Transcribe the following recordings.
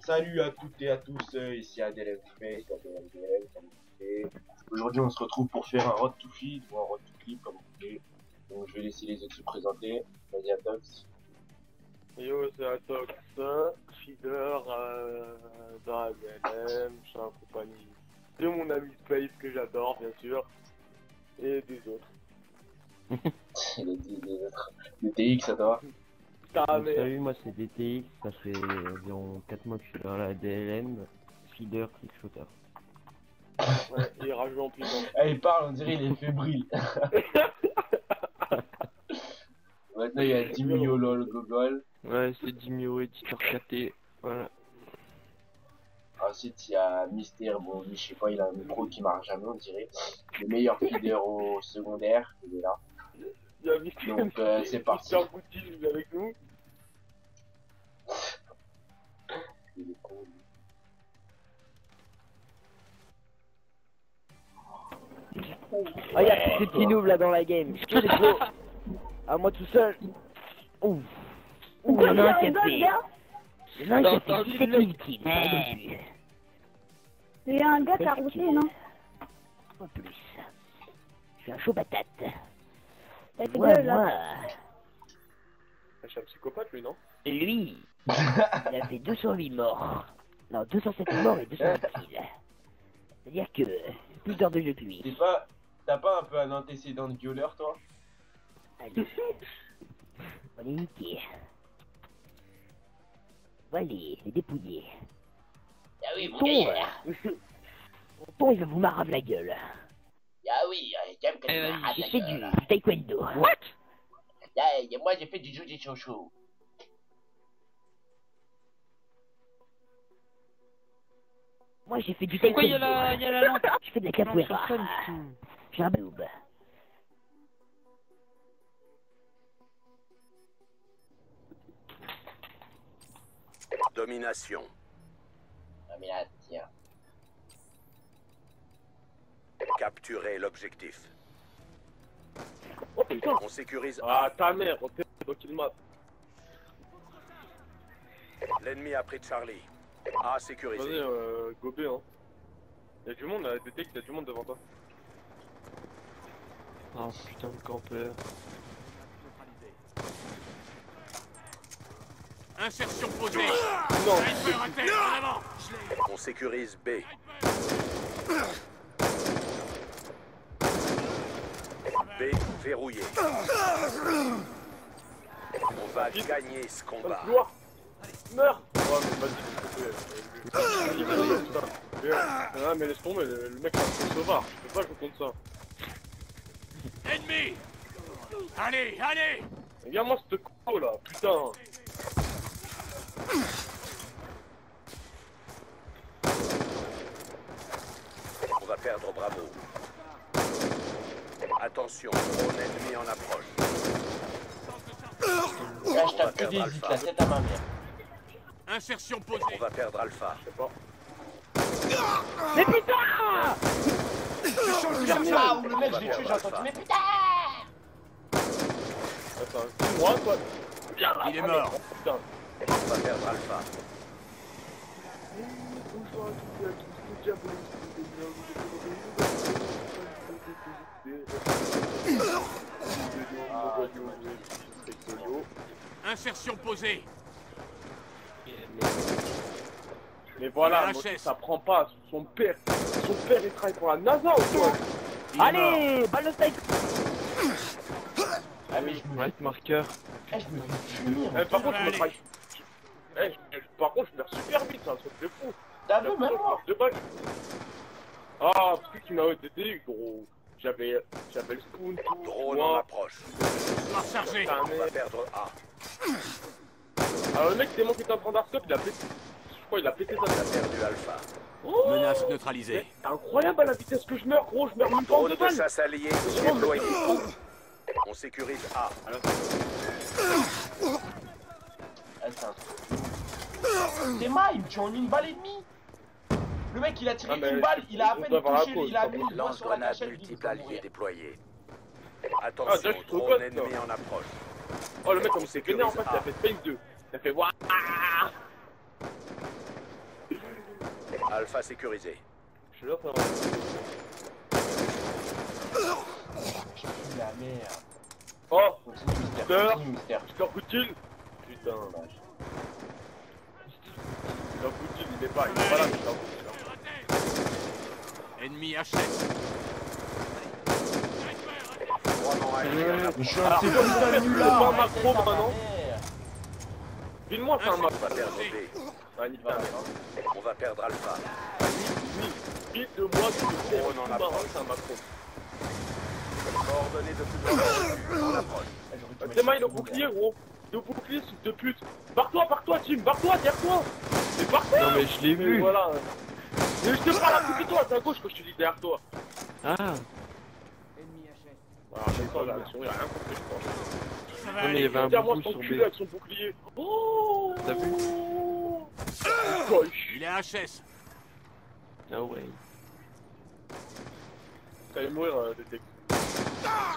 Salut à toutes et à tous, ici Adèle Space, Adèle, comme vous voulez. Aujourd'hui, on se retrouve pour faire un road to feed ou un road to clip, comme vous voulez. Donc, je vais laisser les autres se présenter. Vas-y, Atox. Yo, c'est Atox, feeder dans la DLM, je suis en compagnie de mon ami Space que j'adore, bien sûr, et des autres. les autres. Le TX, ça va? Salut, moi c'est DTX, ça fait environ 4 mois que je suis dans la DLM, feeder, clickshooter. Ouais, il rajoute en puissance. Eh, il parle, on dirait il est fébrile. Maintenant, il y a Dimio LOL Gogol. Ouais, c'est Dimio, éditeur KT, voilà. Ensuite, il y a Mister, bon, lui, je sais pas, il a un micro qui marche jamais, on dirait. Le meilleur feeder au secondaire, il est là. Il y a Mister, Donc, c'est parti. Mister Bouti, il est avec nous. Il est con, lui. Ah, y'a tous ces petits noobs là dans la game. Que des gros. À moi tout seul. Ouh. Ouh, y'en a un qui a fait. Y'en a un qui a fait 17 000 kills. Il y a un gars qui a routé, non? En plus. Je suis un chaud patate. T'as fait Ouais, deux, là. moi. C'est un psychopathe, lui, non? Lui. Il a fait 208 morts. Non, 207 morts et 208 kills. C'est-à-dire que. Plus d'heures de jeu que lui. T'as pas un peu un antécédent de violeur, toi? Allez. On est niqué. On va les dépouiller. Ah oui, Ton, ton, il va vous marave la gueule. Ah oui, j'aime que tu m'arraches J'ai la fait gueule. du taekwondo. What? Moi, j'ai fait du jujitsu. Moi j'ai fait du Pourquoi taekwondo. il y a la lampe? Je fais de la capoeira. J'ai un boob. Domination. Ah, mais là, tiens. Capturer l'objectif. Oh putain! On sécurise Ah, ta mère, ok, donc il m'a. l'ennemi a pris Charlie. A sécurisé. Vas-y, gobé, hein. Y'a du monde, là, détecte, y'a du monde devant toi. Oh putain de campeur. Insertion posée. Non! Sniper à terre, en avant. On sécurise B. B verrouillé. On va gagner ce Dans le combat. couloir! Meurs! Ouais, mais vas-y, ah, mais laisse tomber, le mec c'est un sauvard, je peux pas jouer contre ça. Ennemi. Allez, allez. Regarde-moi cette co là, putain! On va perdre Bravo. Attention, drone ennemi en approche. Là, je tape que des hits, là, c'est à ma mère. Insertion On posée. va perdre Alpha. Je sais pas. Mais putain! Ah, où le mec, je l'ai tué, j'ai entendu, mais putain! Attends, dis-moi toi! Il est mort. Putain! On va perdre Alpha. Insertion posée. Mais voilà, La moi, HS. ça prend pas, son père il travaille pour la NASA ou quoi? Il est mort. Allez, balle de steak! Ah, mais je me Ouais, marqueur. fais fumer. Par contre, je me Allez. travaille. Par contre, je meurs super vite, c'est un truc de fou. T'as vu, même moi? De balle. Ah, parce que tu m'as ODD, gros. J'avais le spoon, tout. Drone en approche. Noir chargé. Putain, On va mais... perdre A. Alors le mec démon qui était en train d'arstop, il a pété. Je crois il a pété On sa a perdu Alpha. Oh, Menace neutralisée. c'est incroyable à la vitesse que je meurs, gros, je meurs même pas en Drone deux de balles. chasse allié déployé. On sécurise A. Attends. C'est mal, il me tue en une balle et demie. Le mec, il a tiré Ah, mais une balle, il a à on peine doit avoir la touché, pause, il a quand mis même. le doigt sur la Lance-grenade cachette, il multiple va allié mourir. déployé. Ah, Attention, déjà, je suis trop drone pote, ennemi là. en approche. Oh le mec comme c'est vénère en fait, il a fait phase 2. Il a fait waouh. Alpha sécurisé. Je suis là, frère. La merde. Oh, Continue, mystère. Mystère. Continue, mystère. Mister Poutine. Putain. Mister Poutine, il est pas là, Mister Poutine. Ennemi HS. Mais je suis Alors, c'est c'est comme ça, pas nul un macro maintenant. File-moi, c'est un On macro. va perdre B. Ah, nique ta mère. On va perdre Alpha. Vite de moi, tu me fais On en un approche. marrant, c'est un macro. Coordonnées de plus en approche. Tes mains, il a bouclier, gros. Deux boucliers, fils de pute. Barre-toi, Tim, barre-toi, derrière-toi. Mais barre-toi. Non mais je l'ai Mais vu. voilà. Mais je te parle à côté de toi, c'est à gauche quand je te dis derrière toi. Ah. Voilà, j'ai pas l'action, y'a rien compris, je pense. Ça va Non, mais il y aller. avait un Tiens-moi bouclier son sur culé B. avec son bouclier. Oh. T'as vu? Gosh. Il est HS. Ah ouais. T'allais mourir, détective.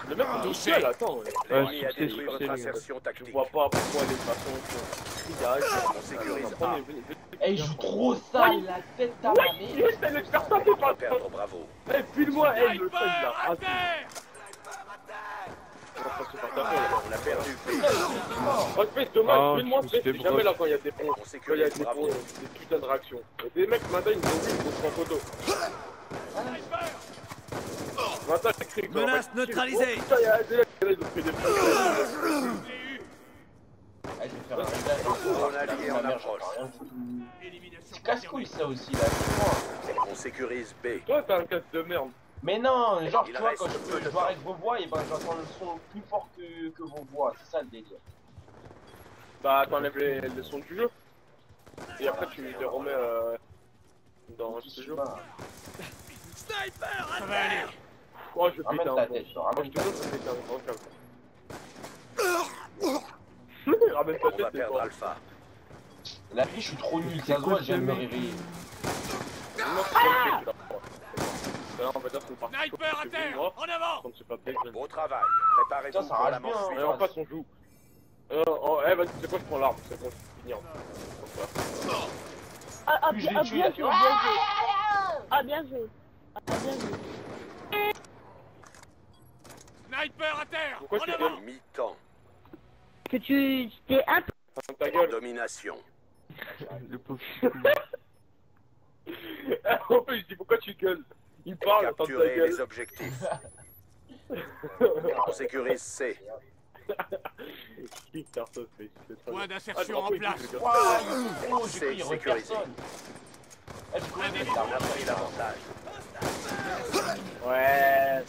Le mec, on est au Touché. ciel, attends. L'ennemi je a sais, détruit je votre sais, insertion Je tactique. vois pas pourquoi les façons sont criages. On sécurise A. Eh, il joue trop sale, la tête à ma Oui, mère. c'est le faire taper On par va le perdre Bravo. Eh, file-moi, eh, le Sniper seul là. à terre. On va passer par ta gueule. On a perdu B. Oh, espèce de mal, Oh, file-moi, je me c'est suis fait jamais broche. là quand il y a des ponts. On Quand il y a sécurise des Bravo. ponts, des putains de réactions. Et des mecs, maintenant, ils nous ont vu, ils nous prennent photo. Maintenant, j'écris quoi. Menace neutralisée. Oh, putain, il y a des mecs, ils ont pris des photos. Ah, je vais faire un réglage. On a lié en approche. Élimination C'est casse-couille ça aussi là. On sécurise B. Toi, t'as un casque de merde. Mais non, genre, Il tu vois, reste quand peu je de vois temps. avec vos voix, et ben j'entends le son plus fort que vos voix. C'est ça le délire. Bah, t'enlèves les sons du jeu. Et après, tu les remets dans ce jeu. Ça va aller. Oh, je vais Ramène péter un ta bon. tête, Moi, ramène je te ta jure, tête. je vais péter un grand câble. Ramène ta On tête, va c'est perdre quoi? Alpha. La vie, je suis trop nul. Ça se voit, je viens de me réveiller. Non, c'est pas le fait, là. Non, on va dire que c'est parti. Sniper à terre. En avant. Comme c'est pas fait. Bon travail. Putain, Préparez-vous ça pour rage la bien, manche hein. Et suivante. en face, on joue. Oh, eh, vas-y, c'est quoi, je prends l'arme. C'est bon, je vais finir. Comme ça. Plus je l'ai tué, bien là, tu joué, vois. bien joué. Ah, bien joué. Ah, bien joué. Sniper à terre. Pourquoi En tu avant. gueules? Mi-temps. Que tu t'es un peu... Ferme ta gueule. Domination. Le pauvre. En plus, je dis pourquoi tu gueules? Il parle, ferme ta Capturez gueule. les objectifs. On sécurise C. Putain, ça fait. Point d'insertion en place. Waouh, oh, j'ai C'est cru, il revient sécurisé. personne. Ah, j'ai cru, il revient On a pris l'avantage. Ouais.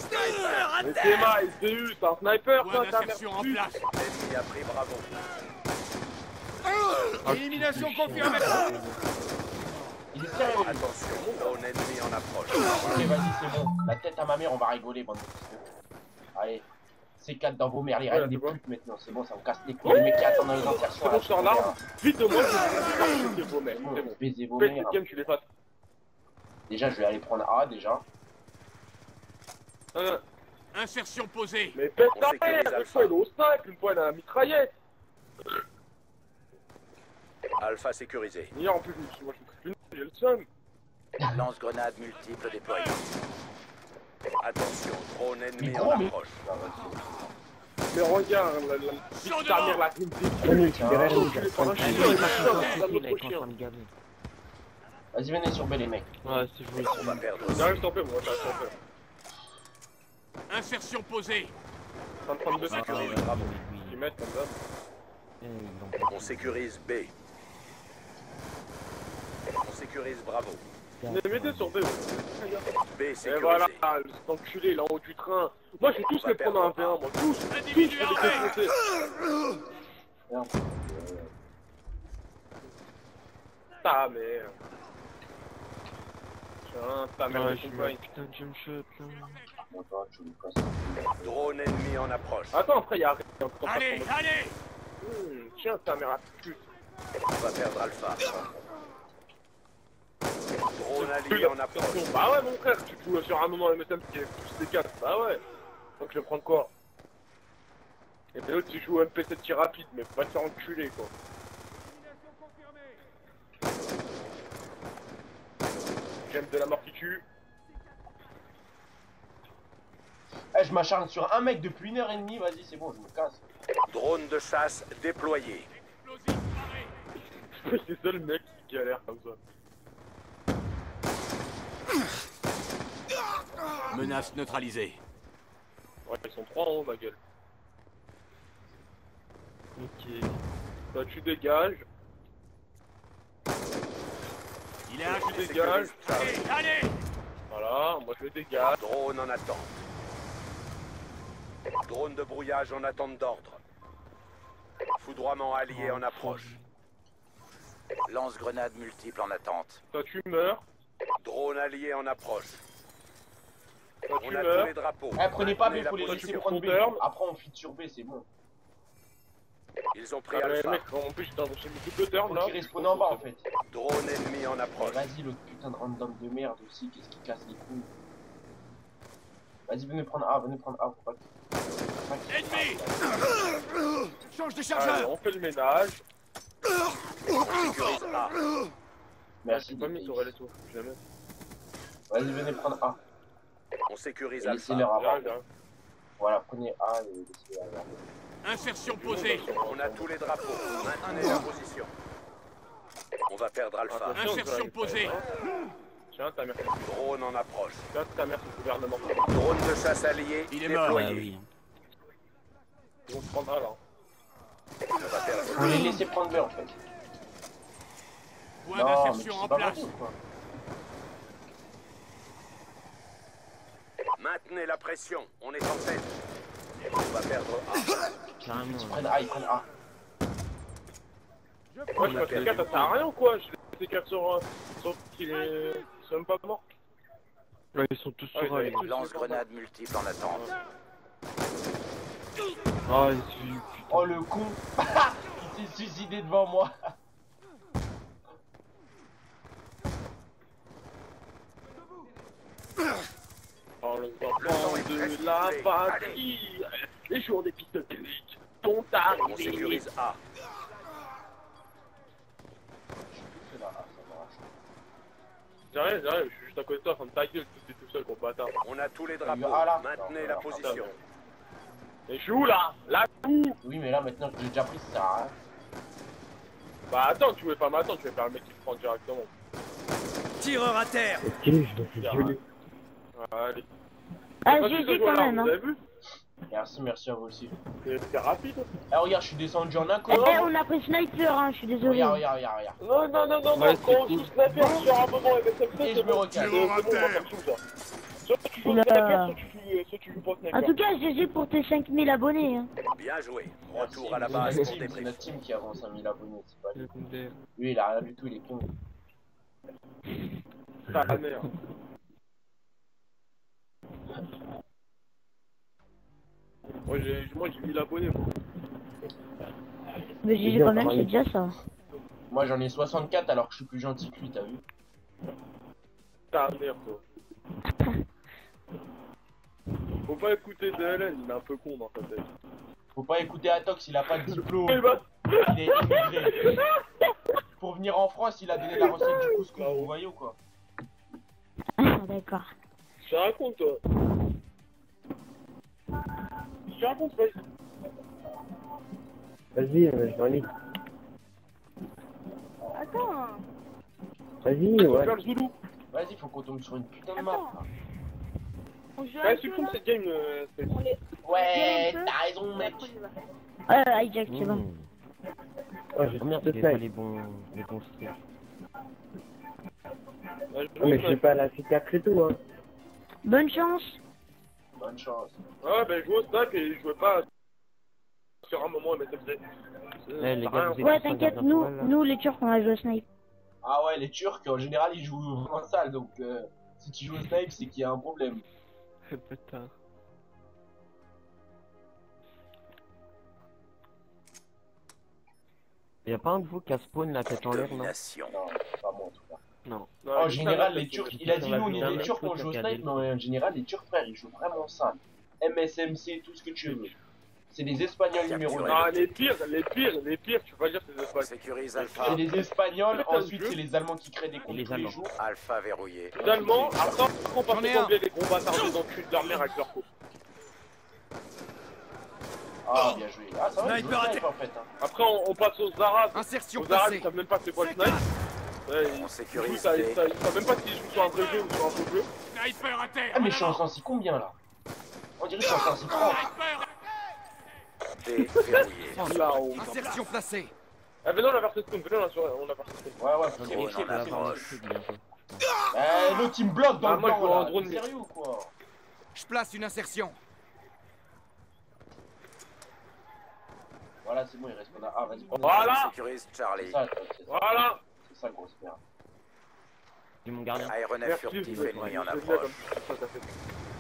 Mais c'est mal, c'est eu, c'est un sniper, Point toi, ta mère. d'insertion en place. L'ennemi a pris Bravo. Élimination confirmée. Il est sérieux. lui. Attention, drone ennemi en approche. Ok, vas-y, c'est bon. La tête à ma mère, on va rigoler, bande de fils de pute. Allez. C4 dans vos mères, les règles Ouais, des c'est bon. putes maintenant. C'est bon, ça me casse les couilles. Les mecs qui attendent dans les insertions. C'est bon, je sors l'arme. Vite de moi, je vais vos mecs. C'est bon. Baiser vos Fais mères. cette game, tu les fasses. Déjà, je vais aller prendre A déjà. Insertion posée. Mais pète On ta sécurise mère, une Alpha. fois il est au snipe, une fois il a la mitraillette. Alpha sécurisé. Hier en plus, moi je suis très j'ai le seum. Lance-grenade multiple déployée. Attention, drone Mais ennemi gros, en mais- approche. Mais regarde, la Chaud petite armure devant. là, une petite Tiens, je l'ai pas un chien, il a un autre chien. Vas-y, venez sur B, les mecs. Ouais, c'est joué. On va perdre C. J'arrive, je t'en fais, moi, j'arrive, je t'en fais. Insertion posée. 132 Ah, sécurité. ouais, Bravo. oui. Ils mettent comme ça. On sécurise B. On sécurise Bravo. Venez m'aider sur B. B Et sécurisé. voilà, cet enculé, il est en haut du train. Moi, je vais tous les prendre un V1, moi, tous. Tous, je vais les défoncer. Ta mère. Tiens, ta mère Ouais, de je suis compagne. putain de jump shot là. Bon, toi, tu me casses. Drone ennemi en approche. Attends, après, il y a rien. Allez, allez. Tiens, ta mère à pute. On va perdre Alpha. Drone allié en approche. Bah ouais, mon frère, tu joues sur un moment MSM qui est plus des 4. Bah ouais. Donc je vais prendre quoi? Et puis l'autre, tu joues MP7 tir rapide, mais pas te faire enculer quoi. J'aime de la mort qui tue. Eh, je m'acharne sur un mec depuis 1h30, vas-y, c'est bon, je me casse. Drone de chasse déployé. Explosif paré. C'est ça le mec qui galère comme ça. Menace neutralisée. Ouais, ils sont 3 en haut, ma gueule. Ok. Bah, tu dégages. Il est un Tu dégages. Allez. Voilà, moi je dégage. Drone en attente. Drone de brouillage en attente d'ordre. Foudroiement allié en approche. Lance-grenade multiple en attente. Toi tu meurs. Drone allié en approche. Toi On tu a tous meurs. les drapeaux. Eh, prenez pas B, Maintenez faut les la laisser position. prendre B. Turn. Après, on fit sur B, c'est bon. Ils ont pris Ah, mais Alpha. mec, en plus j'ai beaucoup de turn Faut là. qu'ils respawnent en bas, en fait. Drone ennemi en approche. Vas-y, l'autre putain de random de merde aussi, qu'est-ce qui casse les couilles. Vas-y, venez prendre A, faut pas que... Ennemi. Change de Allez, chargeur. on fait le ménage. Sécurise A. Merci. J'ai pas mis sur LSO, jamais. Vas-y, venez prendre A. On sécurise Et Alpha. laissez-leur avoir. Là. Voilà, prenez A et laissez-leur avoir. Insertion posée. On a tous les drapeaux. Maintenez la position. On va perdre Alpha. Insertion posée. Tiens, ta mère. Drone en approche. Tiens, ta mère, c'est le gouvernement. Drone de chasse allié Il est mort. déployé. Ils vont se prendre A là. On va perdre. Faut les laisser prendre B, en fait. Point Non, mais d'insertion c'est en pas place. possible, quoi. Maintenez la pression. On est en tête. On va perdre A. Carrément. Ils prennent A, ils prennent A. Moi, je passe les 4, ça sert à rien ou quoi? Je laisse les 4 sur qui sont même pas morts. Ouais, ils sont tous Ouais, sur A. ils sont tous- Lance-grenade multiple en attente. Oh, Oh, le con. Il s'est suicidé devant moi. Oh, le temps temps est de presque la écoulé. patrie. Les jours des pistes techniques sont On arrivés. sécurise A. C'est là, ça marche. J'ai rien, je suis juste à côté de toi, fin de ta gueule, tu es tout seul, gros bâtard. On a tous les Ah, drapeaux. là. Maintenez Non, la non, position. Et je suis où là? Là où? Oui, mais là, maintenant que j'ai déjà pris, ça sert à rien. Bah attends, tu veux pas m'attendre, tu veux faire le mec qui te prend directement. Tireur à terre. Allez. Ah, Toi, tu GG sais jouer quand là, même, vous hein. avez vu? Merci à vous aussi. C'est rapide. Eh, regarde, je suis descendu en un Eh, coup. on a pris sniper, hein, je suis désolé. Regarde. Non, Ouais, quand on c'est joue sniper sur un moment MSMC, Et je me recale. c'est bon, on va faire tout ça. Soit tu joues Oula. sniper, soit tu joues pas En sniper. tout cas, GG pour tes 5000 abonnés. Hein. Bien joué. Merci, Retour à la c'est base notre pour team, c'est notre débrief. team qui avance 5000 abonnés, c'est pas lui. Lui, il a rien du tout, il est con. Ta mère. Moi j'ai 1000 abonnés. Moi. Mais GG quand même, c'est déjà ça. Moi, j'en ai 64 alors que je suis plus gentil que lui, t'as vu? Ta mère toi. Faut pas écouter DLN, il est un peu con dans sa tête. Faut pas écouter Atox, il a pas de diplôme, Eh ben, il est immigré. Pour venir en France, il a donné la recette du couscous, vous voyez ou quoi? Ah, d'accord. je te raconte toi. Je te raconte, vas-y. Vas-y, je vais en ligne. Attends. Vas-y, On va ouais. faire le zoulou. Vas-y, faut qu'on tombe sur une putain de map. On joue Ouais, supprime cette game. C'est- Ouais, t'as raison, mec. Hijack, c'est bon. Oh, j'ai Merde, tout j'ai pas snipe. les bons streams. Ouais, je Oh, mais joue, je sais pas la cicatrice et tout, hein. Bonne chance. Bonne chance. Ouais, ben je joue au stack et je jouais pas sur un moment MSMC. Eh, les gars, vous êtes Ouais, tous t'inquiète, en nous, garde nous les Turcs, on va jouer au snipe. Ah ouais, les Turcs, en général, ils jouent en salle, donc si tu joues au snipe, c'est qu'il y a un problème. Putain. Y'a pas un de vous qui a spawn la tête en l'air, non? Domination. Non, c'est pas moi en tout cas. Non. En général, les Turcs, il a dit on nous, a on vu est un des mec Turcs, on qui a joue au regardé snipe, le mais en général, les Turcs, frère, ils jouent vraiment sale. MSMC, tout ce que tu veux. C'est les Espagnols numéro 2. Non, les pires, tu peux pas dire que c'est des On Espagnols. sécurise Alpha. C'est les Espagnols, Putain, ensuite le jeu. c'est les Allemands qui créent des comptes Les tous les Allemands. jours. Alpha verrouillé. Les Allemands, après on passe J'en ai aux un. Anglais, les gros bâtards des enculés de leur mère avec leur coupe. Ah, bien joué. Ah, ça va, je Sniper à snipe en fait. Hein. Après on passe aux Arabes. Insertion Aux Arabes, placée. ils savent même pas c'est quoi le snipe. Ouais, On ils sécurise savent B. même pas s'ils jouent sur un vrai jeu ou sur un faux jeu. Sniper à terre. Ah, mais je suis en 106 combien là? On dirait que je suis en 106 30. B verrouillé. Là-haut. Insertion placée. Ah, mais non, on a versé spawn, venez, on a versé spawn. Ouais, ouais, faut On tirer. Drone en approche. L'autre il me bloque dans Ah, le moi, je banc vois un là. drone, T'es sérieux ou quoi? Je place une insertion. Voilà, c'est bon, il reste qu'on a. Ah, vas-y, prends. Voilà. On sécurise Charlie. C'est ça, c'est ça. Voilà. C'est ça le gros super. J'ai mon gardien. Aéronef furtif ennemi en approche.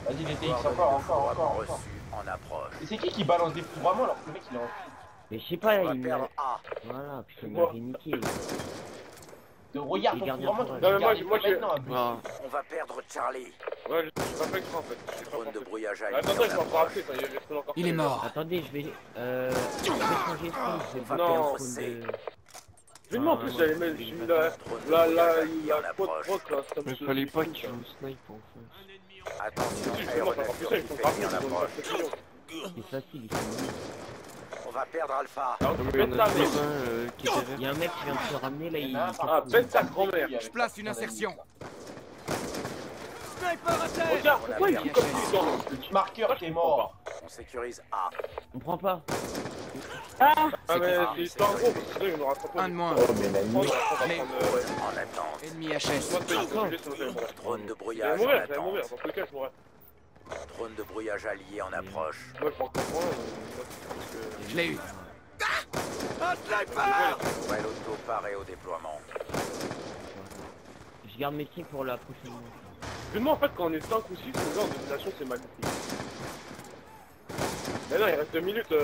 Vas-y, les TX, encore. Reçu en approche. Et c'est qui balance des foudroiements alors que le mec il est en fil? Mais je sais pas, On va il perdre m'a... A. Voilà, putain, il Moi. m'avait niqué. Regarde Les ton gardiens foudroiement, tu de peux forêt. le Non, mais moi, garder j'ai- maintenant, abuse. On va perdre Charlie. Ouais, j'ai pas fait exprès en fait. J'ai pas Drone pensé. de brouillage allié Attends, en je vais encore approche. rappeler, il y a spawn encore. Il est mort. Attendez, je vais changer de spawn, je vais va pas perdre perdre C. de... Mais non, en plus, j'avais mis j'ai mis la quad proc là, ça me Mais fallait pas qu'il joue snipe en fait. Attention, Justement, ça aéronef fait ça, ils sont furtif pas ennemi en ils ont approche. une précision. C'est facile, ils sont nuls. On va perdre Alpha. Alors, Non, tu mais il y pètes en ta a mère. un qui est Il derrière. y a un mec qui vient de se ramener, là, il... Ah, pète ta grand-mère. Je place une insertion. Sniper à terre. Regarde, pourquoi il joue comme ça dans le petit Marqueur, t'es mort. On sécurise A. On prend pas. Ah, mais c'est pas un gros, parce que sinon, il nous rattrape pas. Un de moins. Oh, mais la nuit. Mais- En attente. Ennemi HS. Moi, je suis obligé, sinon j'allais mourir. Drone de J'allais brouillage en mourir, j'allais mourir. attente. Dans tous les cas, je mourrais. Drone de brouillage allié en approche. Moi, je prends pas parce que... Je l'ai eu. Un sniper. Nouvelle auto parée au déploiement. Je garde mes trucs pour la prochaine fois. Finalement, en fait, quand on est 5 ou 6, on est en domination, c'est magnifique. Mais non, il reste 2 minutes, il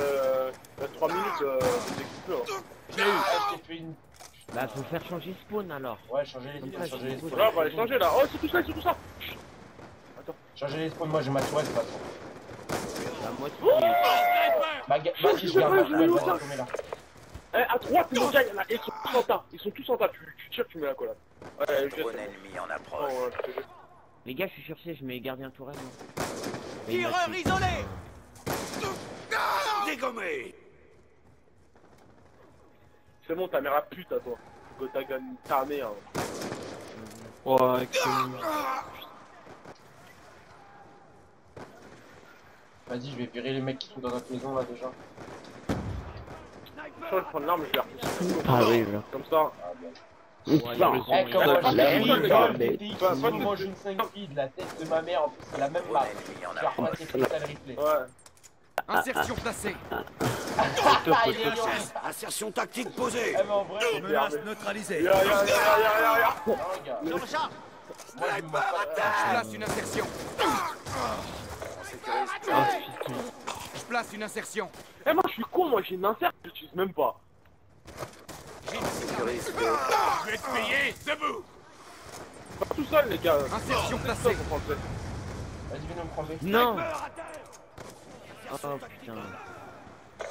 reste 3 minutes, c'est équipé. Je t'ai fait une. Bah, faut faire changer spawn, alors. Ouais, changer les Comme spawns, ça, changer les je- spawns. Là, on va aller changer là. Oh, c'est tout ça, c'est tout ça. Changer les spawns, moi j'ai ma tourelle de toute façon. Bah, moi, Vas-y, je garde ma tourelle, vas-y, tomber là. Eh, à 3, c'est mon gars, il y en a, ils sont tous en tas. Ils sont tous en tas, tu tires, tu mets la collade. Ouais, je Drone sais. ennemi en Oh, approche. ouais, je te jure. les gars, je suis sur C, je mets gardien tourelle, non. Mais il m'a Tireur tué. isolé. Dégommé. C'est bon, ta mère a pute à toi. Gotagan, ta mère. Oh, avec ce... Vas-y, je vais virer les mecs qui sont dans notre maison là déjà. Je vais prendre l'arme, je vais la repousser. Ah oui, là. Comme ça. Ah, bien. Ouais, Eh, ils comme ont- pas là, de là, feed, là, le mais- TX, pas- il pas nous de- mange une 5 feed, la tête de ma mère, en plus c'est la même Drone marque. ennemi en Je vais approche. repasser Crystal Replay. Ouais. Insertion placée. Ah, il est bien. Insertion tactique posée. Eh, mais en vrai, Menace neutralisée. Ya. non, gars. Je recharge. Moi, je me moque pas. Je place une insertion. On sécurise Ah, Charlie. putain. Je place une insertion. Eh, moi, je suis con, moi, j'ai une insert, je l'utilise même pas. On sécurise B. Je vais te payer. Debout. Pas tout seul, les gars. Insertion Ça, placée. faut prendre le fait. Vas-y, viens nous me prendre. Non. Oh, putain.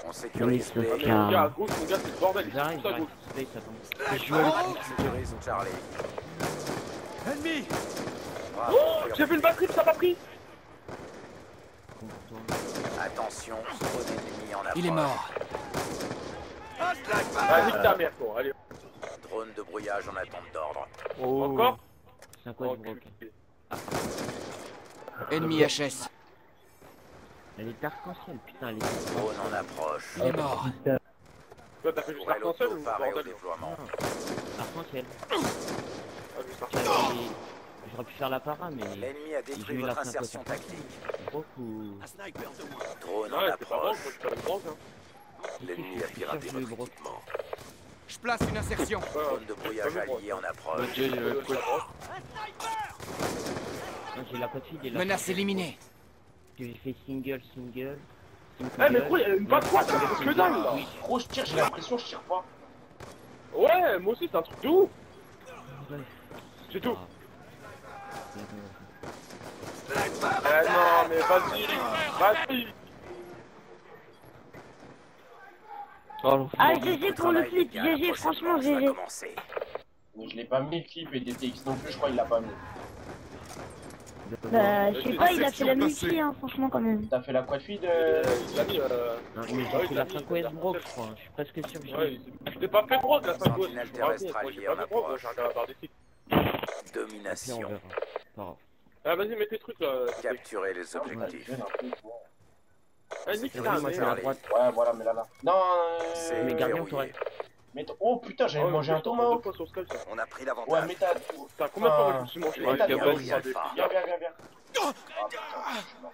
On sécurise B. Ah, mais mon gars, à gauche, mon gars, c'est le bordel. Ils sont J'arrive, tous à j'arrive. gauche. Space, attends. Je joue avec On sécurise Charlie. Ennemi. Bravo, J'ai vu une batterie, ça m'a pris. attention, drone ennemi en approche. Il est mort. Un sniper. Ah, nique ta mère, quoi. Allez, Drone de brouillage en attente d'ordre. Oh. encore. C'est un quoi, je broke. Ennemi HS. Elle est arc-en-ciel, putain, elle est... Drone en approche. Il est mort. Toi, t'as fait juste Nouvelle l'arc-en-ciel auto ou parée au bordel? déploiement. Arc-en-ciel. Ah, juste J'aurais l'arc-en-ciel. j'aurais pu faire la para, mais... L'ennemi a détruit J'ai eu votre la insertion synthèse. tactique. Beaucoup... Un sniper de moins. Drone en Ouais, c'est pas bon, approche. faut que je fasse une banque, hein. L'ennemi a piraté Je le votre broke. équipement. Je place une insertion. Ouais, Drone de brouillage allié en Bah, approche. déjà, il y a quoi Non, j'ai la petite et la... Menace éliminée. J'ai fait single. Eh, mais quoi, il y a une batte quoi, ça fait que dalle, là. Gros, je tire, j'ai l'impression, je tire pas. Ouais, moi aussi, c'est un truc de ouf. Ouais. C'est tout. Ah. Eh non, mais vas-y. Oh, Ah, GG pour le clip, GG, franchement, GG. Mais je l'ai pas mis le clip et DTX non plus, je crois qu'il l'a pas mis. Bah, je sais pas, il a fait la multi, hein, franchement, quand même. T'as fait la quad feed Il a mis, Non, mais j'ai fait la 5OS Brock, je crois. Je suis presque sûr que j'ai ouais, je t'ai pas fait droit de la 5 Sentinelle terrestre alliée en approche. j'ai regardé la barre des sites. Puis on Domination. verra. Pas grave. Ah, vas-y, mets tes trucs là. Capturer les objectifs. Ah, nique Et ta moi, c'est à mère. droite. Ouais, voilà, mais là. Non, C'est Mais gardien, verrouillé. t'aurais. mais oh putain, j'avais Oh, mangé un putain, tomahawk. deux fois sur Skull, ça. On a pris Ouais, l'avantage. mais t'as. Putain, combien de fois moi je me suis mangé Ouais, t'as Viens, bien, viens, viens, viens. Ah, putain, je suis mort.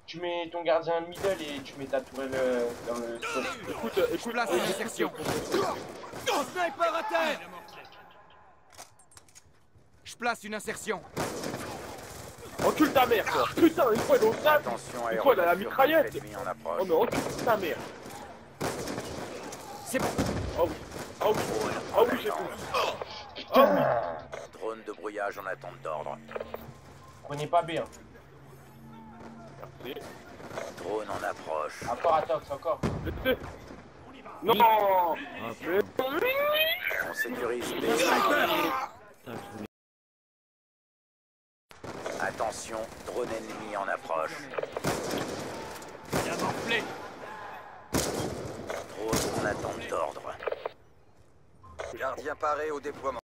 Tu mets ton gardien middle et tu mets ta tourelle dans le sol. Écoute, Je écoute, place une insertion. Sniper à terre. Je place une insertion. encule ta mère, toi. Putain, une fois elle est au stade. Attention Une fois elle a la aéronavire mitraillette. ennemi en Oh, approche. mais encule ta mère. C'est bon. Ah oui, ah oui, ah oui, j'ai tout. Putain. Drone de brouillage en attente d'ordre. Prenez pas B, hein. Merci. Drone en approche. Encore à Tox, encore. Laissez. Non. Ah, Mais- On sécurise B. putain, je voulais- Attention, drone ennemi en approche. Bien morflé. Drone en attente d'ordre. Gardien paré au déploiement.